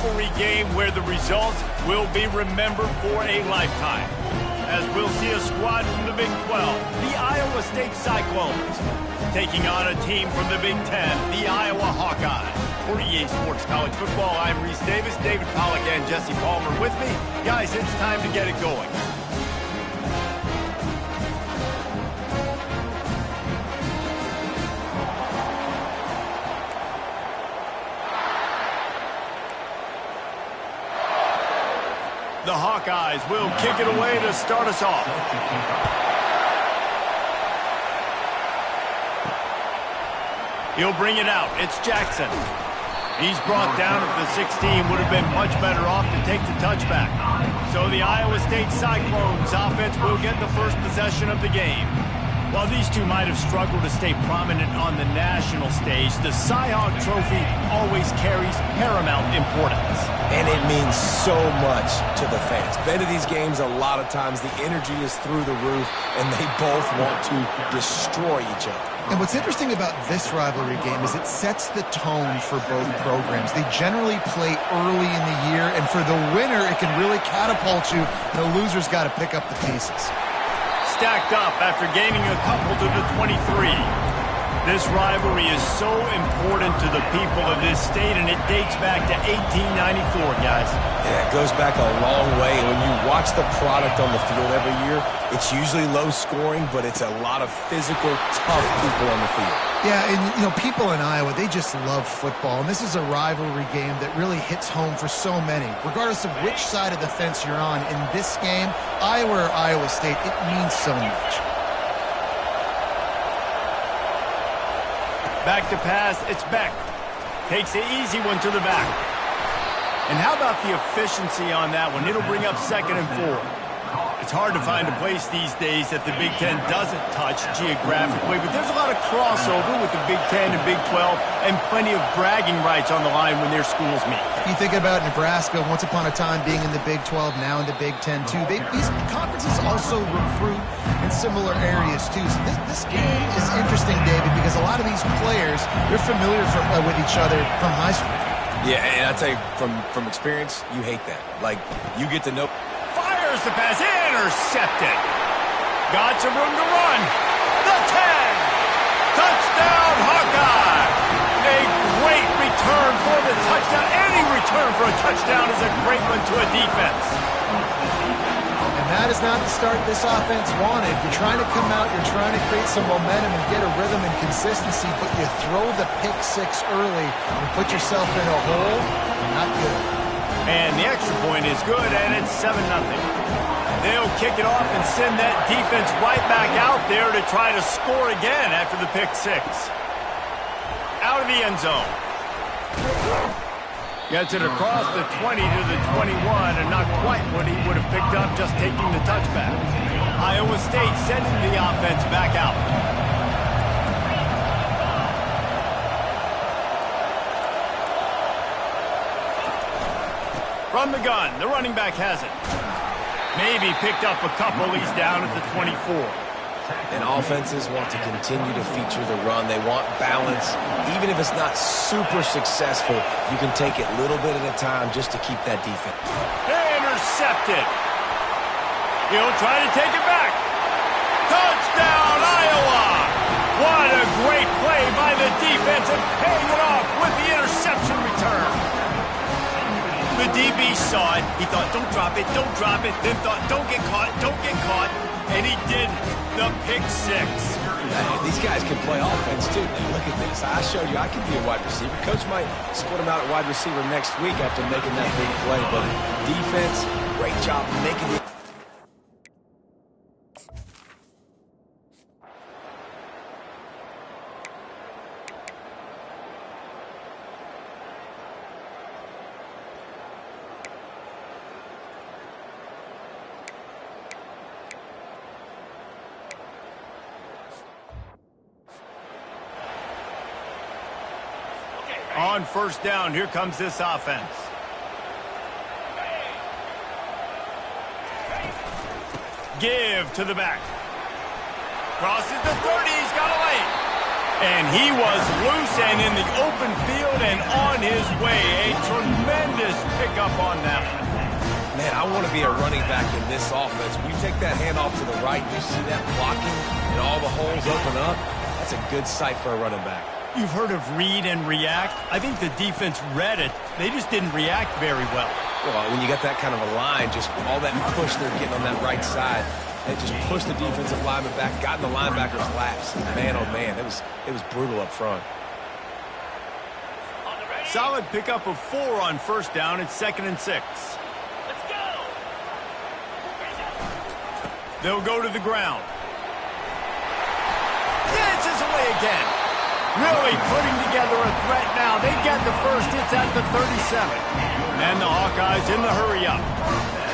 rivalry game where the results will be remembered for a lifetime. As we'll see a squad from the Big 12, the Iowa State Cyclones, taking on a team from the Big 10, the Iowa Hawkeyes. For EA Sports College Football, I'm Reese Davis, David Pollack, and Jesse Palmer with me. Guys, it's time to get it going. The Hawkeyes will kick it away to start us off. He'll bring it out. It's Jackson. He's brought down at the 16. Would have been much better off to take the touchback. So the Iowa State Cyclones offense will get the first possession of the game. While these two might have struggled to stay prominent on the national stage, the Cy-Hawk Trophy always carries paramount importance. And it means so much to the fans. Been to these games a lot of times, the energy is through the roof, and they both want to destroy each other. And what's interesting about this rivalry game is it sets the tone for both programs. They generally play early in the year, and for the winner, it can really catapult you. The loser's got to pick up the pieces. Stacked up after gaining a couple to the 23. This rivalry is so important to the people of this state, and it dates back to 1894, guys. Yeah, it goes back a long way. When you watch the product on the field every year, it's usually low scoring, but it's a lot of physical, tough people on the field. Yeah, and, people in Iowa, they just love football, and this is a rivalry game that really hits home for so many. Regardless of which side of the fence you're on, in this game, Iowa or Iowa State, it means so much. Back to pass, it's Beck. Takes the easy one to the back. And how about the efficiency on that one? It'll bring up 2nd and 4. It's hard to find a place these days that the Big Ten doesn't touch geographically, but there's a lot of crossover with the Big Ten and Big 12 and plenty of bragging rights on the line when their schools meet. You think about Nebraska, once upon a time being in the Big 12, now in the Big 10 too. These conferences also recruit in similar areas too. So this game is interesting, David, because a lot of these players, they're familiar with each other from high school. Yeah, and I tell you, from experience, you hate that. Like, you get to know... Fires the pass, intercepted. Got some room to run. The 10. Touchdown, Hawkeye. A great return for the touchdown. Any return for a touchdown is a great one to a defense. And that is not the start this offense wanted. You're trying to come out, you're trying to create some momentum and get a rhythm and consistency, but you throw the pick 6 early and put yourself in a hole. Not good. And the extra point is good, and it's 7-0. They'll kick it off and send that defense right back out there to try to score again after the pick 6. Out of the end zone. Gets it across the 20 to the 21, and not quite what he would have picked up just taking the touchback. Iowa State sending the offense back out. From the gun, the running back has it. Maybe picked up a couple. He's down at the 24. And offenses want to continue to feature the run. They want balance. Even if it's not super successful, you can take it little bit at a time just to keep that defense. Intercepted. He'll try to take it back. Touchdown, Iowa! What a great play by the defense and paying it off with the interception return. The DB saw it. He thought, don't drop it, don't drop it. Then thought, don't get caught, don't get caught. And he didn't. The pick 6. These guys can play offense, too. Now, look at this. I showed you I could be a wide receiver. Coach might split him out at wide receiver next week after making that big play. But defense, great job making it. On first down, here comes this offense. Give to the back. Crosses the 30, he's got a lane. And he was loose and in the open field and on his way. A tremendous Nice pickup on that one. Man, I want to be a running back in this offense. When you take that handoff to the right, you see that blocking and all the holes open up. That's a good sight for a running back. You've heard of read and react. I think the defense read it. They just didn't react very well. Well, when you got that kind of a line, just all that push they're getting on that right side, they just pushed the defensive lineman back, got in the linebacker's laps. Man, oh man, it was brutal up front. Solid pickup of 4 on first down. It's 2nd and 6. Let's go. They'll go to the ground. Dances away again. Really putting together a threat now. They get the first. It's at the 37. And the Hawkeyes in the hurry up.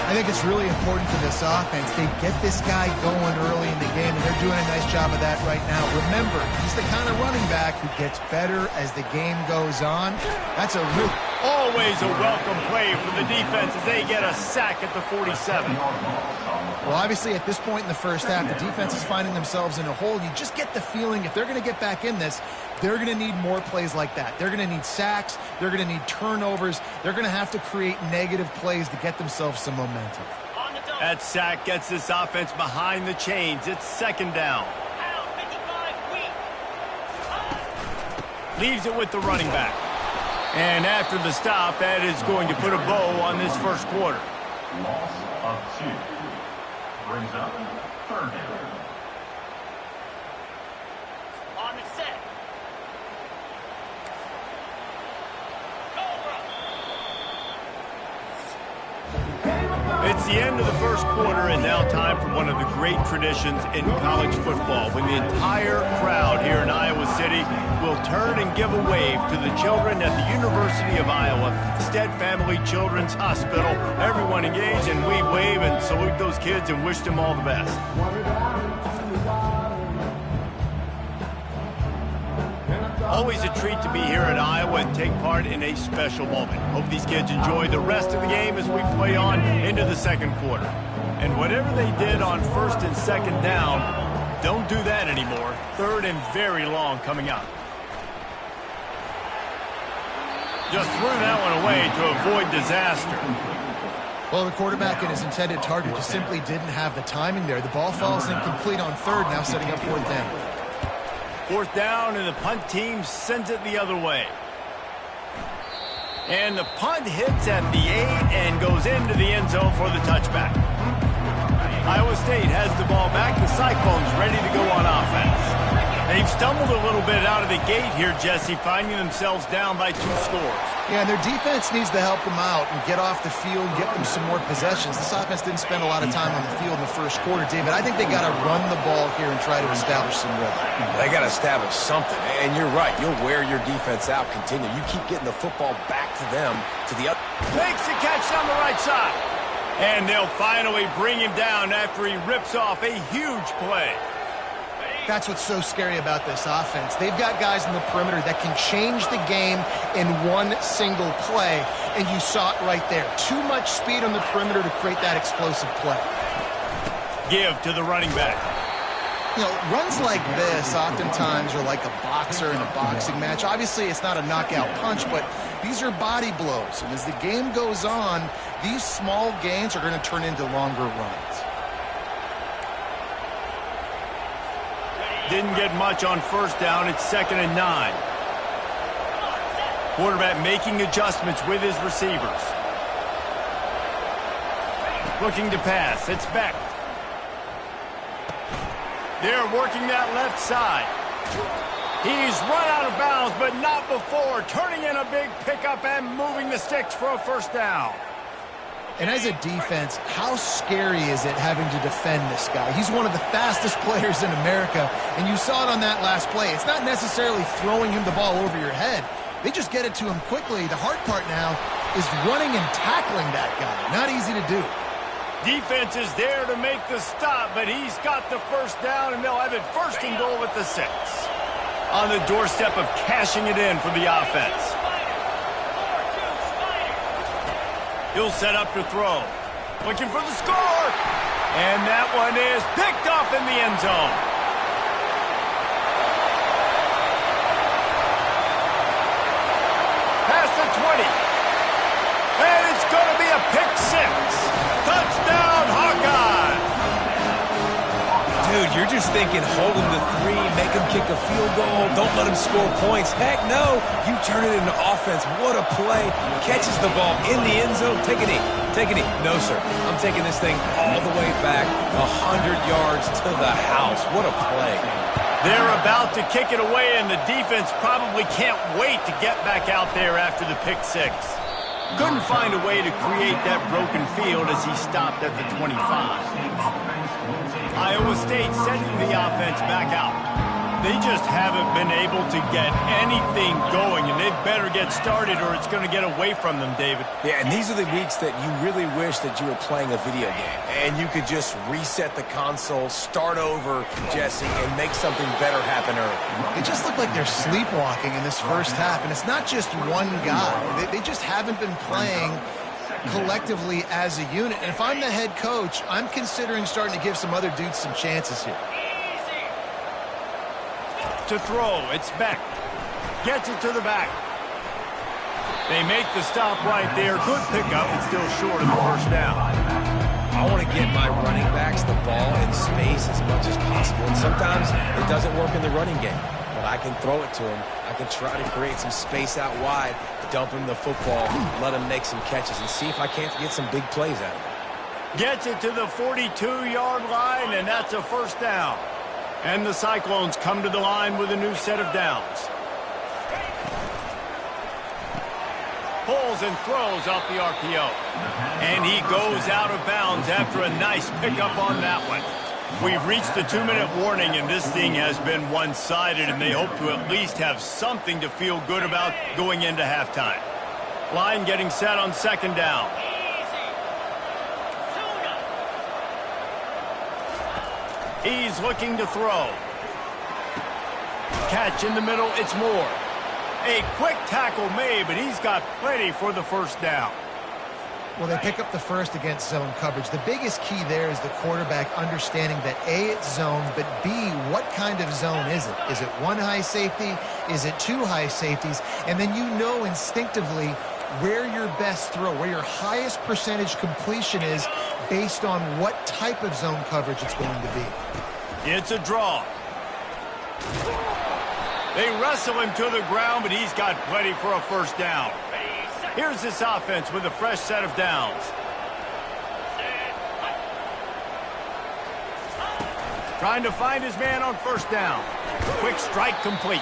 I think it's really important for this offense. They get this guy going early in the game, and they're doing a nice job of that right now. Remember, he's the kind of running back who gets better as the game goes on. That's a real... Always a welcome play for the defense as they get a sack at the 47. Well, obviously, at this point in the first half, the defense is finding themselves in a hole. You just get the feeling if they're going to get back in this, they're going to need more plays like that. They're going to need sacks. They're going to need turnovers. They're going to have to create negative plays to get themselves some momentum. That sack gets this offense behind the chains. It's 2nd down. Leaves it with the running back. And after the stop, that is going to put a bow on this first quarter. Loss of 2. Brings up 3rd down. On the set. It's the end of the first quarter, and now time for one of the great traditions in college football, when the entire crowd here in Iowa City will turn and give a wave to the children at the University of Iowa, Stead Family Children's Hospital. Everyone engaged, and we wave and salute those kids and wish them all the best. Always a treat to be here in Iowa and take part in a special moment. Hope these kids enjoy the rest of the game as we play on into the second quarter. And whatever they did on 1st and 2nd down, don't do that anymore. 3rd and very long coming up. Just threw that one away to avoid disaster. Well, the quarterback and his intended target just simply didn't have the timing there. The ball falls incomplete on 3rd, now setting up 4th down. 4th down, and the punt team sends it the other way. And the punt hits at the 8 and goes into the end zone for the touchback. Iowa State has the ball back. The Cyclones ready to go on offense. They've stumbled a little bit out of the gate here, Jesse, finding themselves down by 2 scores. Yeah, and their defense needs to help them out and get off the field, get them some more possessions. This offense didn't spend a lot of time on the field in the first quarter, David. I think they got to run the ball here and try to establish some rhythm. They got to establish something, and you're right. You'll wear your defense out. Continue. You keep getting the football back to them, to the other. Makes the catch on the right side. And they'll finally bring him down after he rips off a huge play. That's what's so scary about this offense. They've got guys in the perimeter that can change the game in one single play, and you saw it right there. Too much speed on the perimeter to create that explosive play. Give to the running back. You know, runs like this oftentimes are like a boxer in a boxing match. Obviously, it's not a knockout punch, but these are body blows. And as the game goes on, these small gains are going to turn into longer runs. Didn't get much on 1st down. It's 2nd and 9. Quarterback making adjustments with his receivers. Looking to pass. It's Beck. They're working that left side. He's run out of bounds, but not before. Turning in a big pickup and moving the sticks for a 1st down. And as a defense, how scary is it having to defend this guy? He's one of the fastest players in America, and you saw it on that last play. It's not necessarily throwing him the ball over your head. They just get it to him quickly. The hard part now is running and tackling that guy. Not easy to do. Defense is there to make the stop, but he's got the 1st down, and they'll have it 1st and goal at the 6. On the doorstep of cashing it in for the offense. He'll set up to throw. Looking for the score. And that one is picked off in the end zone. Past the 20. And just thinking, hold him to 3, make him kick a field goal, don't let him score points. Heck no, you turn it into offense. What a play. Catches the ball in the end zone. Take a knee. Take a knee. No, sir. I'm taking this thing all the way back 100 yards to the house. What a play. They're about to kick it away, and the defense probably can't wait to get back out there after the pick 6. Couldn't find a way to create that broken field as he stopped at the 25. Iowa State sending the offense back out. They just haven't been able to get anything going, and they better get started or it's going to get away from them, David. Yeah, and these are the weeks that you really wish that you were playing a video game and you could just reset the console, start over, Jesse, and make something better happen early. It just looked like they're sleepwalking in this first half, and it's not just one guy. They just haven't been playing collectively as a unit. And if I'm the head coach, I'm considering starting to give some other dudes some chances here. To throw, it's Beck. Gets it to the back. They make the stop right there. Good pickup, but still short of the first down. I want to get my running backs the ball in space as much as possible. And sometimes it doesn't work in the running game. But I can throw it to them. I can try to create some space out wide, dump him the football, let him make some catches, and see if I can't get some big plays out of him. Gets it to the 42-yard line, and that's a first down. And the Cyclones come to the line with a new set of downs. Pulls and throws off the RPO. And he goes out of bounds after a nice pickup on that one. We've reached the 2-minute warning, and this thing has been one-sided, and they hope to at least have something to feel good about going into halftime. Line getting set on second down. He's looking to throw. Catch in the middle, it's Moore. A quick tackle made, but he's got plenty for the first down. Well, they pick up the first against zone coverage. The biggest key there is the quarterback understanding that A, it's zone, but B, what kind of zone is it? Is it one high safety? Is it two high safeties? And then you know instinctively where your best throw, where your highest percentage completion is based on what type of zone coverage it's going to be. It's a draw. They wrestle him to the ground, but he's got plenty for a first down. Here's this offense with a fresh set of downs. Trying to find his man on first down. Quick strike complete.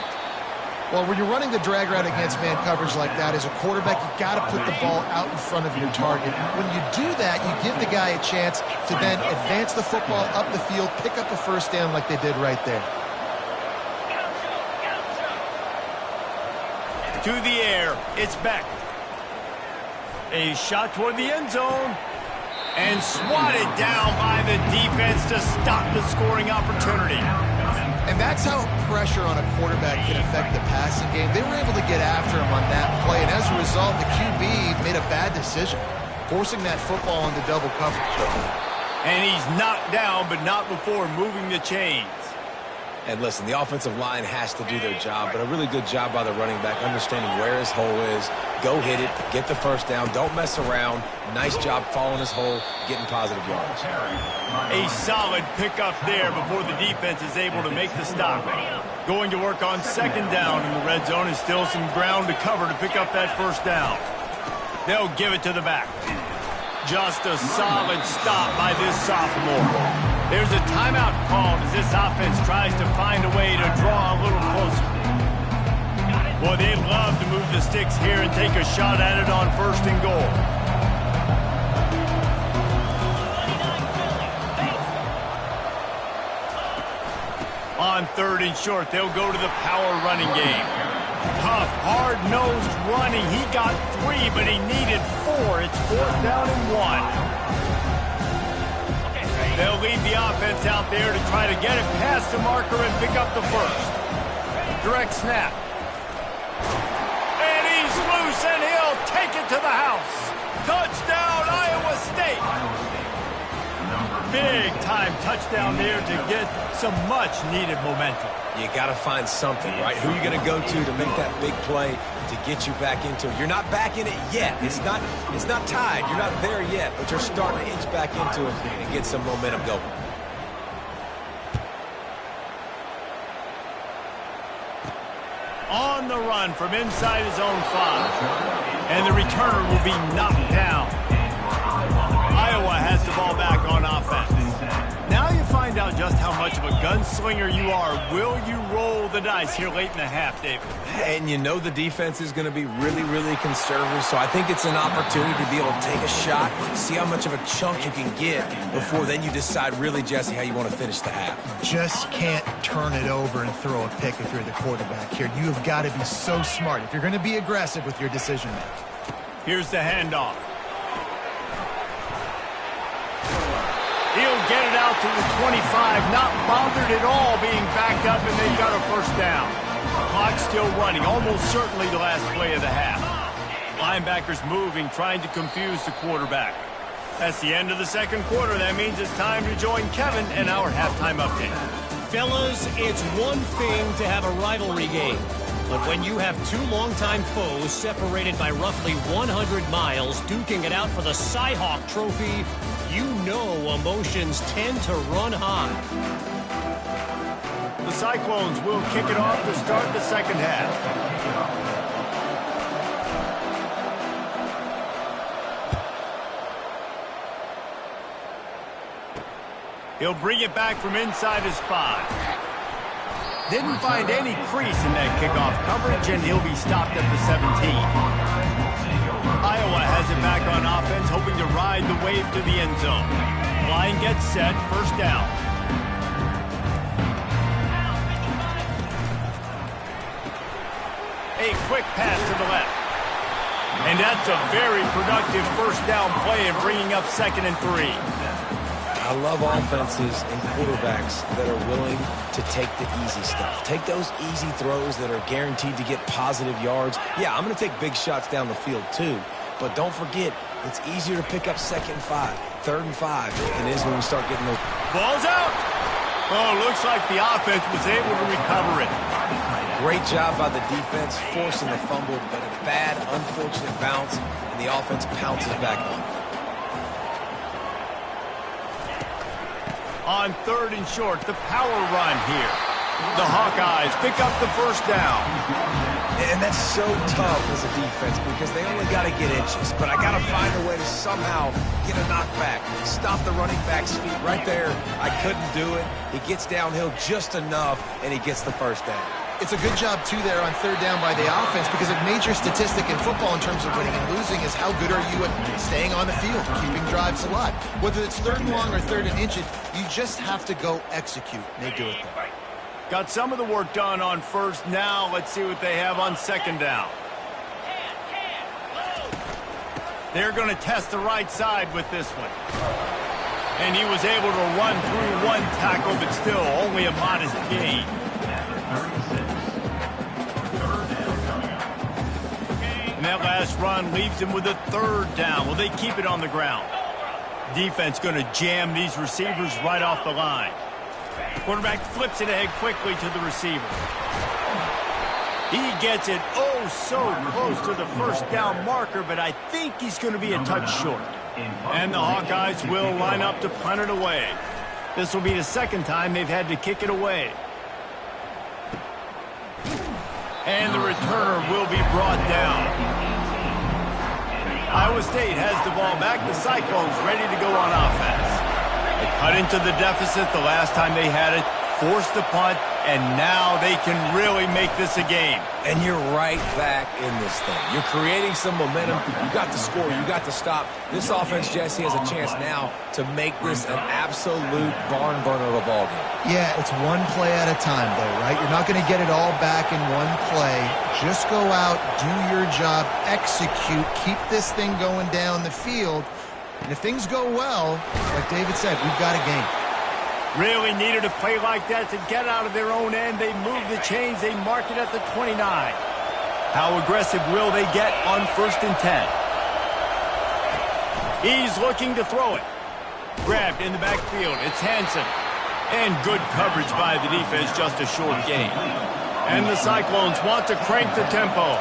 Well, when you're running the drag route against man coverage like that, as a quarterback, you got to put the ball out in front of your target. When you do that, you give the guy a chance to then advance the football up the field, pick up a first down like they did right there. To the air, it's Beck. A shot toward the end zone. And swatted down by the defense to stop the scoring opportunity. And that's how pressure on a quarterback can affect the passing game. They were able to get after him on that play, and as a result, the QB made a bad decision, forcing that football into double coverage. And he's knocked down, but not before moving the chains. And listen, the offensive line has to do their job, but a really good job by the running back, understanding where his hole is. Go hit it, get the first down, don't mess around. Nice job following his hole, getting positive yards. A solid pickup there before the defense is able to make the stop. Going to work on second down in the red zone, and still some ground to cover to pick up that first down. They'll give it to the back. Just a solid stop by this sophomore. There's a timeout called as this offense tries to find a way to draw a little closer. Boy, they'd love to move the sticks here and take a shot at it on first and goal. On third and short, they'll go to the power running game. Tough, hard-nosed running. He got 3, but he needed 4. It's fourth down and 1. They'll lead the offense out there to try to get it past the marker and pick up the first. Direct snap. And he's loose, and he'll take it to the house. Touchdown, Iowa State. Big-time touchdown there to get some much-needed momentum. You got to find something, right? Who are you going to go to make that big play to get you back into it? You're not back in it yet. It's not tied. You're not there yet, but you're starting to inch back into it and get some momentum going. the run from inside his own 5. And the returner will be knocked down. Iowa has the ball back on offense. Now you find out just how much of a gunslinger you are. Will you roll the dice here late in the half, David? And you know the defense is going to be really, really conservative, so I think it's an opportunity to be able to take a shot, see how much of a chunk you can get before then you decide really, Jesse, how you want to finish the half. Just can't turn it over and throw a pick if you're the quarterback here. You have got to be so smart if you're going to be aggressive with your decision making. Here's the handoff. He'll get it out to the 25, not bothered at all being backed up, and they've got a first down. Clock's still running, almost certainly the last play of the half. Linebackers moving, trying to confuse the quarterback. That's the end of the second quarter. That means it's time to join Kevin and our halftime update. Fellas, it's one thing to have a rivalry game, but when you have two longtime foes separated by roughly 100 miles duking it out for the Cy-Hawk Trophy, you know emotions tend to run high. The Cyclones will kick it off to start the second half. He'll bring it back from inside his 5. Didn't find any crease in that kickoff coverage, and he'll be stopped at the 17. Iowa has it back on offense, hoping to ride the wave to the end zone. Line gets set, first down. A quick pass to the left. And that's a very productive first down play in bringing up 2nd and 3. I love offenses and quarterbacks that are willing to take the easy stuff. Take those easy throws that are guaranteed to get positive yards. Yeah, I'm going to take big shots down the field too. But don't forget, it's easier to pick up 2nd and 5, 3rd and 5 than it is when we start getting those. Ball's out. Oh, looks like the offense was able to recover it. Great job by the defense forcing the fumble, but a bad, unfortunate bounce, and the offense pounces back on. On 3rd and short, the power run here. The Hawkeyes pick up the first down. And that's so tough as a defense because they only got to get inches. But I got to find a way to somehow get a knockback. Stop the running back's feet right there. I couldn't do it. He gets downhill just enough, and he gets the first down. It's a good job, too, there on 3rd down by the offense because a major statistic in football in terms of winning and losing is how good are you at staying on the field, keeping drives alive. Whether it's 3rd and long or 3rd and inches, you just have to go execute. They do it there. Got some of the work done on 1st. Now let's see what they have on 2nd down. They're going to test the right side with this one. And he was able to run through one tackle, but still only a modest gain. And that last run leaves him with a 3rd down. Will they keep it on the ground? Defense going to jam these receivers right off the line. Quarterback flips it ahead quickly to the receiver. He gets it oh so close to the first down marker, but I think he's going to be a touch short. And the Hawkeyes will line up to punt it away. This will be the 2nd time they've had to kick it away. And the returner will be brought down. Iowa State has the ball back. The Cyclones ready to go on offense. They cut into the deficit the last time they had it, forced the punt, and now they can really make this a game. And you're right back in this thing. You're creating some momentum. You got the score. You got the stop. This offense, Jesse, has a chance now to make this an absolute barn burner of a ball game. Yeah, it's one play at a time, though, right? You're not going to get it all back in one play. Just go out, do your job, execute, keep this thing going down the field. And if things go well, like David said, we've got a game. Really needed a play like that to get out of their own end. They move the chains. They mark it at the 29. How aggressive will they get on 1st and 10? He's looking to throw it. Grabbed in the backfield. It's Hansen. And good coverage by the defense, just a short gain. And the Cyclones want to crank the tempo.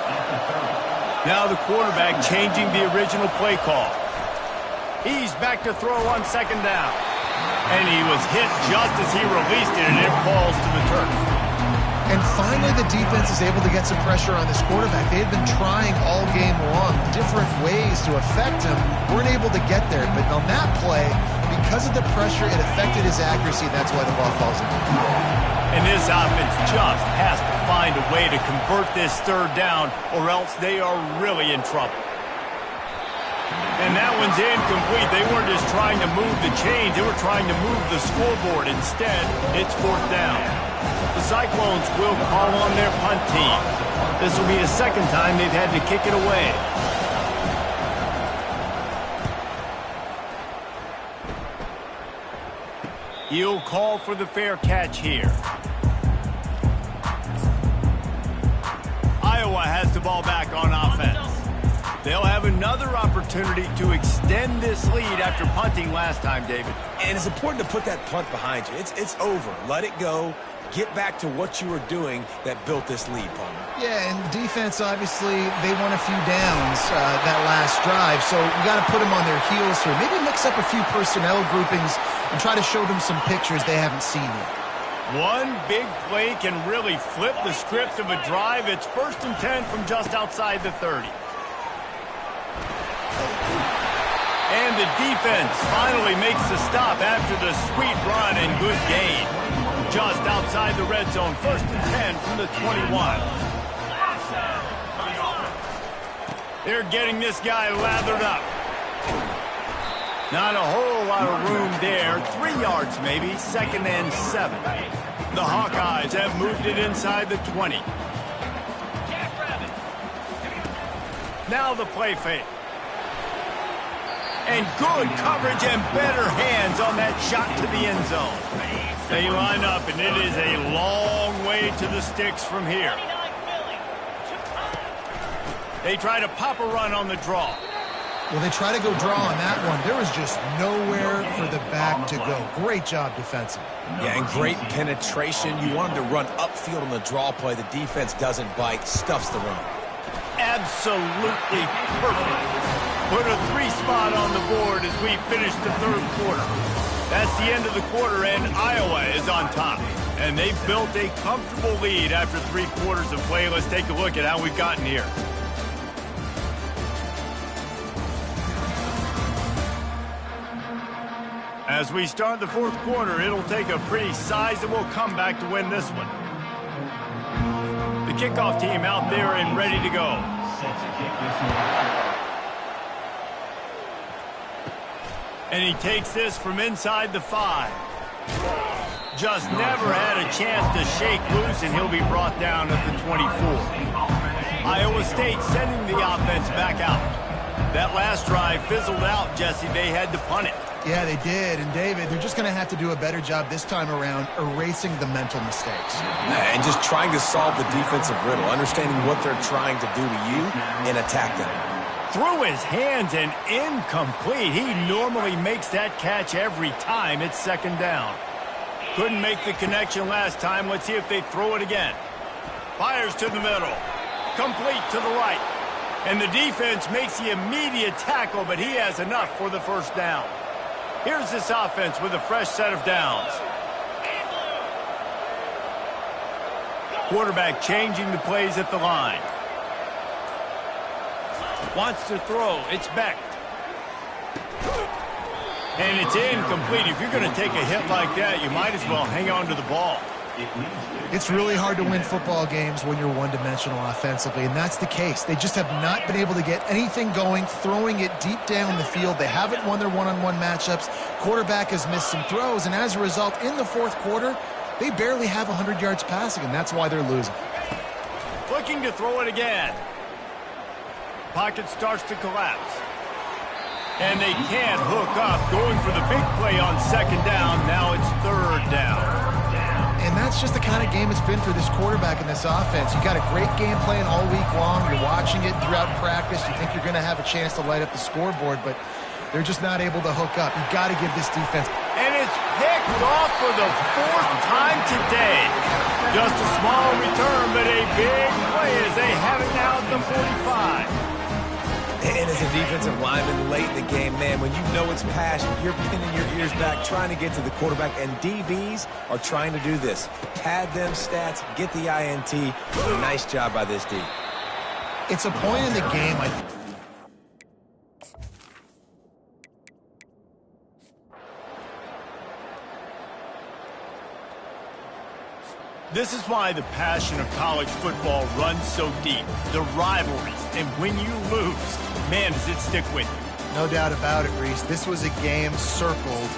Now the quarterback changing the original play call. He's back to throw on 2nd down. And he was hit just as he released it, and it falls to the turf. And finally, the defense is able to get some pressure on this quarterback. They had been trying all game long different ways to affect him. Weren't able to get there. But on that play, because of the pressure, it affected his accuracy. That's why the ball falls in. And this offense just has to find a way to convert this third down, or else they are really in trouble. And that one's incomplete. They weren't just trying to move the chains. They were trying to move the scoreboard. Instead, it's fourth down. The Cyclones will call on their punt team. This will be the second time they've had to kick it away. He'll call for the fair catch here. Iowa has the ball back on offense. They'll have another opportunity to extend this lead after punting last time, David. And it's important to put that punt behind you. It's over. Let it go. Get back to what you were doing that built this lead, Palmer. Yeah, and defense, obviously, they won a few downs that last drive, so you got to put them on their heels here. Maybe mix up a few personnel groupings and try to show them some pictures they haven't seen yet. One big play can really flip the script of a drive. It's 1st and 10 from just outside the 30. And the defense finally makes the stop after the sweet run and good gain. Just outside the red zone, 1st and 10 from the 21. They're getting this guy lathered up. Not a whole lot of room there. 3 yards maybe, 2nd and 7. The Hawkeyes have moved it inside the 20. Now the play fake. And good coverage and better hands on that shot to the end zone. They line up, and it is a long way to the sticks from here. They try to pop a run on the draw. Well, they try to go draw on that one. There was just nowhere for the back to go. Great job defensive. Yeah, and great penetration. You want him to run upfield on the draw play. The defense doesn't bite, stuffs the run. Absolutely perfect. Put a 3 spot on the board as we finish the 3rd quarter. That's the end of the quarter, and Iowa is on top. And they've built a comfortable lead after 3 quarters of play. Let's take a look at how we've gotten here. As we start the 4th quarter, it'll take a pretty sizable comeback to win this one. The kickoff team out there and ready to go. And he takes this from inside the 5. Just never had a chance to shake loose, and he'll be brought down at the 24. Iowa State sending the offense back out. That last drive fizzled out, Jesse. They had to punt it. Yeah, they did. And, David, they're just going to have to do a better job this time around erasing the mental mistakes. And just trying to solve the defensive riddle, understanding what they're trying to do to you and attack them. Through his hands and incomplete. He normally makes that catch every time. It's 2nd down. Couldn't make the connection last time. Let's see if they throw it again. Fires to the middle. Complete to the right. And the defense makes the immediate tackle, but he has enough for the 1st down. Here's this offense with a fresh set of downs. Quarterback changing the plays at the line. Wants to throw. It's Beck. And it's incomplete. If you're going to take a hit like that, you might as well hang on to the ball. It's really hard to win football games when you're one-dimensional offensively, and that's the case. They just have not been able to get anything going, throwing it deep down the field. They haven't won their one-on-one matchups. Quarterback has missed some throws, and as a result, in the 4th quarter, they barely have 100 yards passing, and that's why they're losing. Looking to throw it again. Pocket starts to collapse. And they can't hook up. Going for the big play on 2nd down. Now it's 3rd down. And that's just the kind of game it's been for this quarterback in this offense. You got a great game plan all week long. You're watching it throughout practice. You think you're going to have a chance to light up the scoreboard, but they're just not able to hook up. You've got to give this defense. And it's picked off for the 4th time today. Just a small return, but a big play as they have it now at the 45. And as a defensive lineman late in the game, man, when you know it's passion, you're pinning your ears back, trying to get to the quarterback, and DBs are trying to do this. Pad them stats, get the INT. Nice job by this D. It's a point in the game. This is why the passion of college football runs so deep. The rivalries, and when you lose, man, does it stick with you. No doubt about it, Reese. This was a game circled